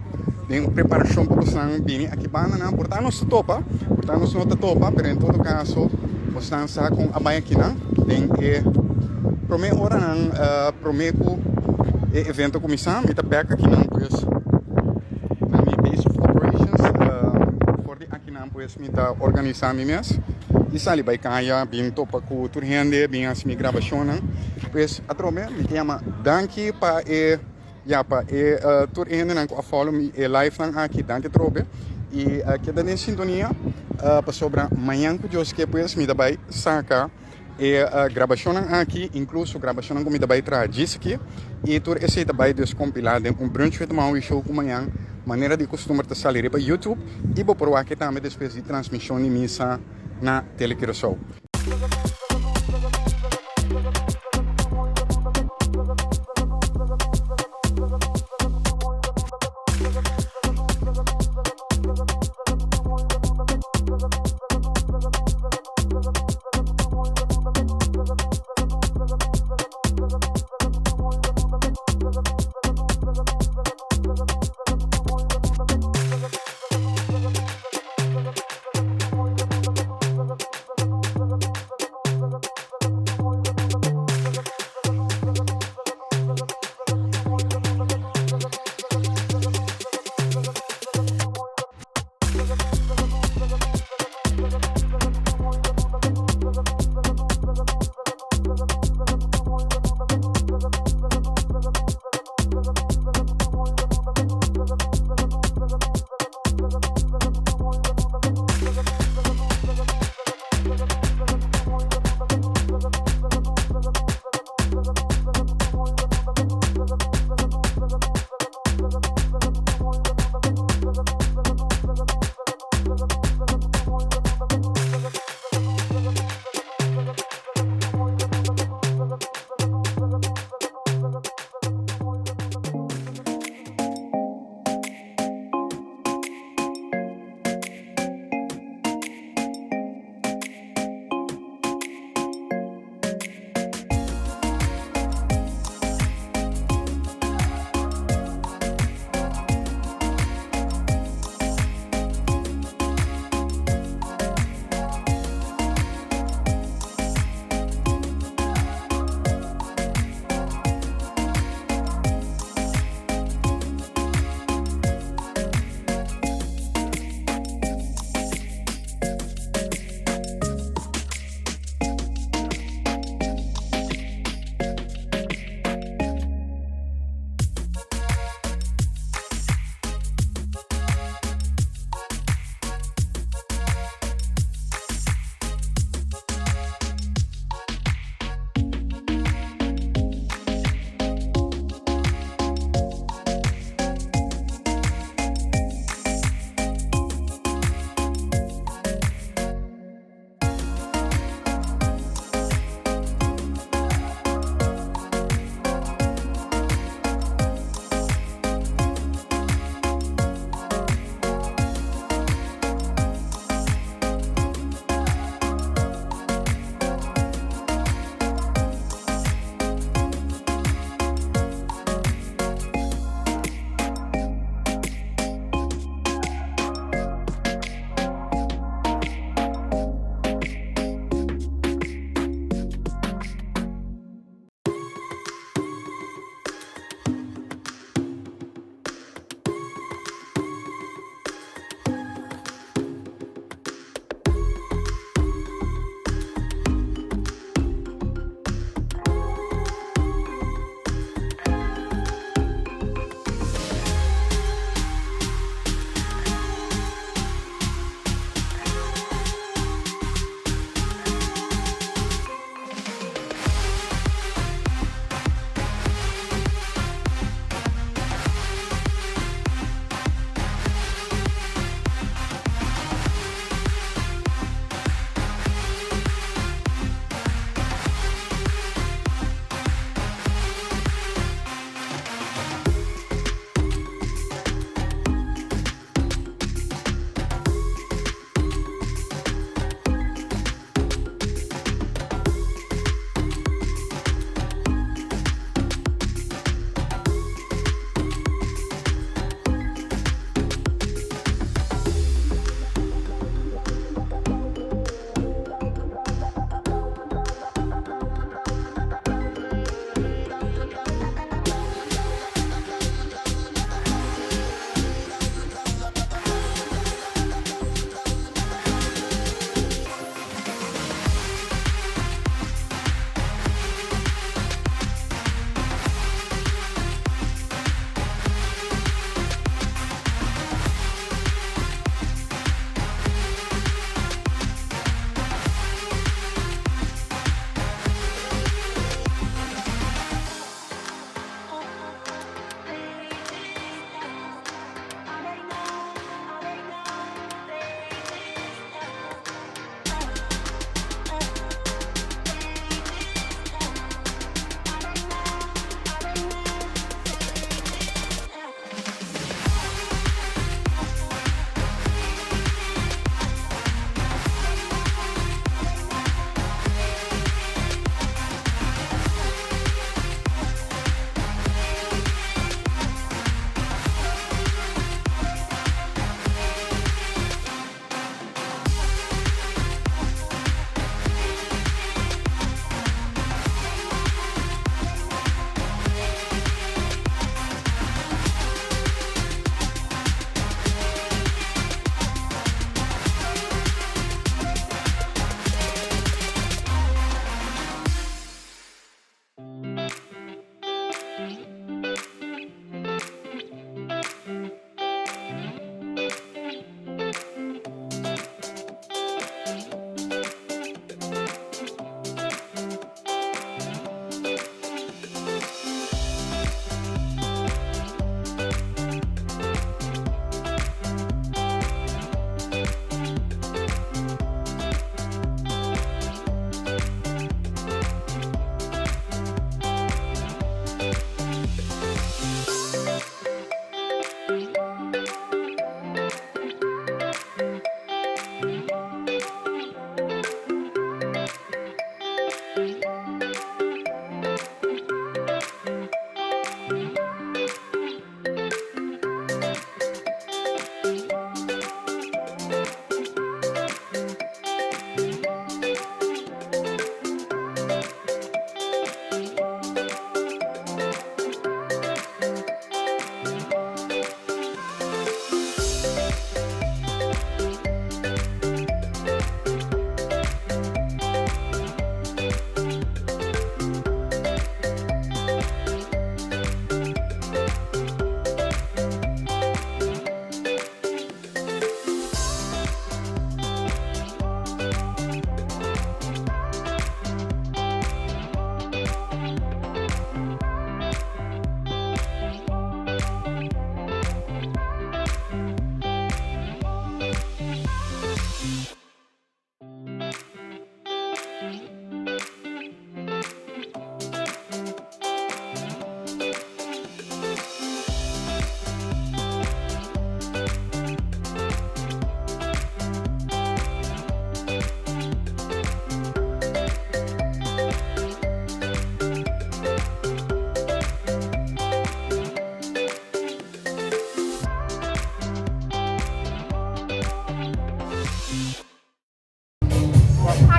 Speaker 2: tem preparação para você vir aqui bana não, portanto não se topa, mas em todo caso você está com a banha aqui não, tem prometo hora não, prometo evento começar, me tá back aqui não, pues na minha base of operations, for the aqui não, pues me tá organizando mesmo. E sali vai kaya bem topa com tur rende bem as minha gravação pues a trobe me chama danke para tur rende não a follow me live aqui danke trobe e que da em sintonia para sobra manhã que eu que pues me vai sacar gravação aqui incluso gravação como me vai trazer aqui e tur esse vai descompilar brunch with mau show com manhã maneira de costume de salir para YouTube e vou provar que também depois de transmissão de missa na Telequiro.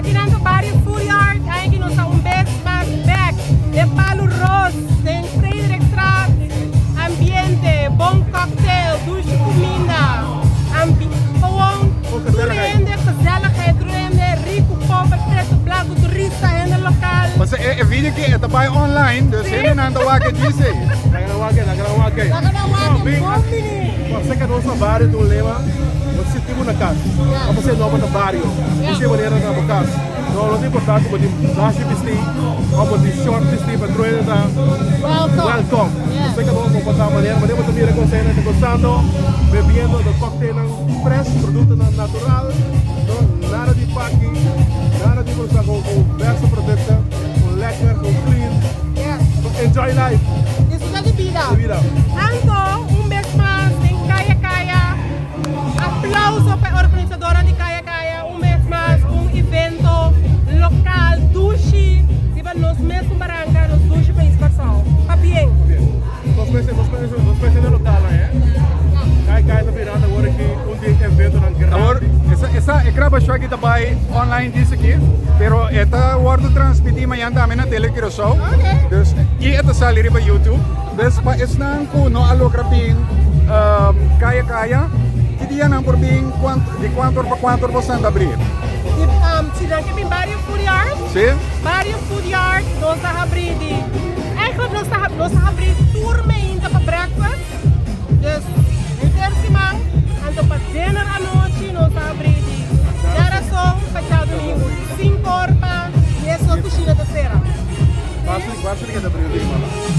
Speaker 5: Aqui no Barrio Food Yard, aqui nós temos back de Palo Ross, tem Freire Extract, ambiente, bom cocktail, duche comida, durende, gezelligheid, durende, rico, pobre, preto, blanco, turista in het lokaal.
Speaker 2: Mas é vídeo que é também online, dus hindi na ang tawag GC.
Speaker 7: Naganawagay.
Speaker 5: Bom menino.
Speaker 7: Você que nosso bairro do lema, você tem uma casa. Você nova no bairro. Você maneira na casa. Não é importante porque dash vesti, ou porque short vesti para trocar da welcome. Você que não comporta maneira, mas depois também reconhece gostando, bebendo do cocktail fresh, produto natural, nada de packing, nada de coisa com verso protector, com lekker, com clean. Enjoy life.
Speaker 5: Isso é de vida. Anto, mês mais, tem Kaya Kaya. Aplauso para a organizadora de Kaya Kaya. Mês mais, evento local, duche. Tipo, nos meses de Barranca, nos duche para excursão. Está bem?
Speaker 7: Nós conhecemos local, né? Kaya está virando agora aqui evento na
Speaker 2: Agora, essa é grava só que também online disso aqui, pero esta word transmitir amanhã também na televisão. Dus e esta salir para YouTube. Dus pa is nang kuno alokraping kaya que dia nang por bem de quanto % abrir.
Speaker 5: Se não tem Barrio Food Yard,
Speaker 2: Sim?
Speaker 5: Barrio Food Yard, nós estamos abrindo. Eigenlijk nós estamos abrindo turma ainda para breakfast. Dus, no terceiro ando para dinner à noite, nós estamos abrindo. Era só para domingo, 5 horas e é só cozinha da feira.
Speaker 7: Quase que abrir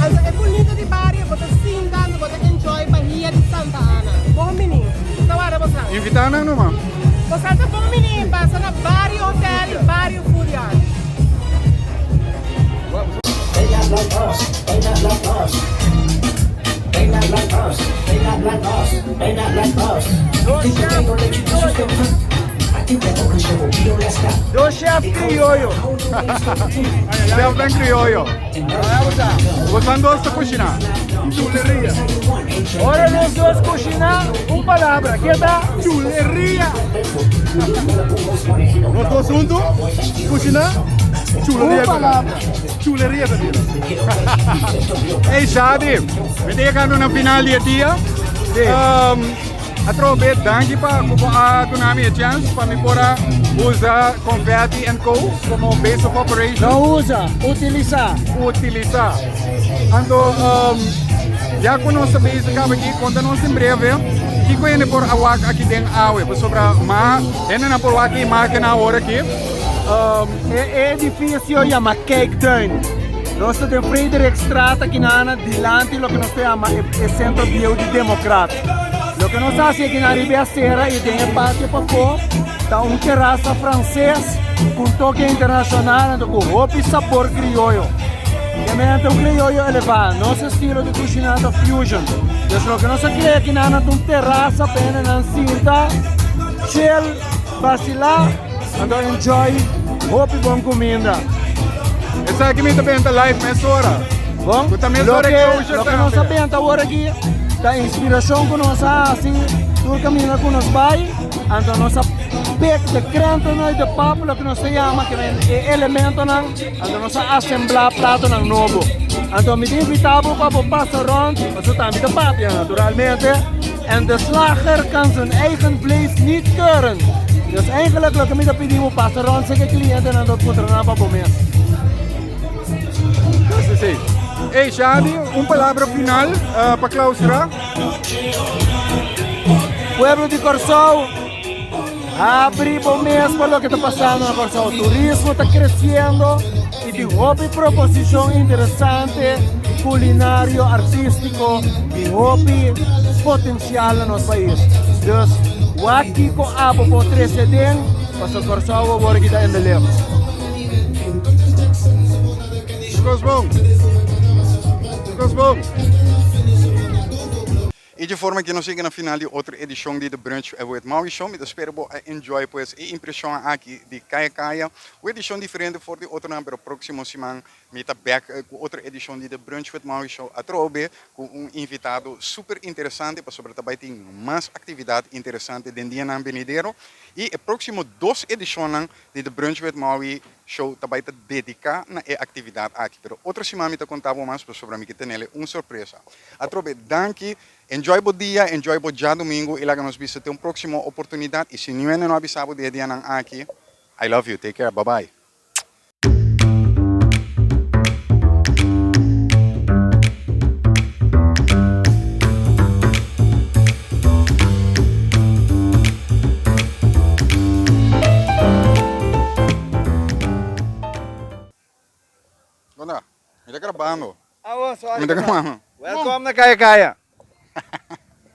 Speaker 5: Also, é bonito de barrio, você sinta, você enjoy Bahia de Santa Ana. Bom menino, então agora você.
Speaker 2: Invitar nang naman.
Speaker 5: Você está bom menino, passa na Barrio Hotel e Barrio Food Yard.
Speaker 10: They not like us, they not like us. They not like us, they not like us, they not like us. Think that they gon' let you touch your foot? I think that Uncle Joe will be on that stop.
Speaker 2: Do chef criollo. Chef bem criollo. Gostando gosta de cozinhar.
Speaker 7: Chuleria.
Speaker 6: Ahora nós vamos cozinhar palavra, que é chuleria.
Speaker 7: Nós dois juntos, cozinhar, chuleria. Chuleria também.
Speaker 2: Hey Shadi, me diga no final do dia. Atrobe danke para a minha chance para me poder usar Confetti & Co como base of operation.
Speaker 6: Não usa, utiliza.
Speaker 2: Ando, já que nós sabemos que aqui, conta-nos em breve, que coisa por awak aqui dentro awe, sobre ma, na por aqui máquina hora aqui.
Speaker 6: É edifício chama Cake Turn. Nós temos Freire Extract aqui na dilante, o que nós chamamos é Centro Bio de Democrata. O que nós fazemos aqui na Ribeira e tem pátio para fora, está terraça francês com toque internacional, com roupa e sabor criollo. Realmente um criollo elevado, nosso estilo de cozinhada fusion. Então, o que nós queremos aqui na terraça, apenas na cinta, chill, vacilar, então enjoy, roupa e boa comida.
Speaker 2: Essa aqui me também está live nessa hora.
Speaker 6: Bom,
Speaker 2: o
Speaker 6: que nós sabemos agora aqui, da inspiração que nós assim, todo caminho que nós vai, então nós pega de crente e de papo, que nós chamamos que é elemento, então nós assemblar prato novo. Então me invitamos para passar rond, mas eu também de papo, naturalmente, en de slager kan zijn eigen vlees niet keuren. Dus eigenlijk lo que me pedimos passar rond, se que cliente não dá contra para comer.
Speaker 2: Sim. Hey Shadi, palavra final para clausurar.
Speaker 6: Pueblo de Corsão, abre bom mês para o que está passando na Corsão. O turismo está crescendo e de hobby proposição interessante, culinário, artístico, de hobby potencial no nosso país. Dus, o aqui com a por 13 dias, para o Corsão agora que está em Belém.
Speaker 2: Ficou bom. E de forma que nos chega na final de outra edição de The Brunch with Maui Show, me espero que enjoy pues a impressão aqui de Kaya Kaya, uma edição diferente for de outra pero próximo semana me tá back com outra edição de The Brunch with Maui Show a trobe com invitado super interessante para sobre também tem mais atividade interessante dentro dia na Benedero e o próximo 2 edições de The Brunch with Maui Show também tá dedicar na atividade aqui, pero outra semana me tá contava mais sobre mim que tem uma surpresa. A trobe danke. Enjoy o dia, enjoy o dia domingo e lá nos vemos até uma próxima oportunidade. E se ninguém não avisava de dia não aqui, I love you, take care, bye bye. Me está gravando.
Speaker 11: Ah,
Speaker 2: Me está gravando.
Speaker 11: Welcome na Kaya Kaya.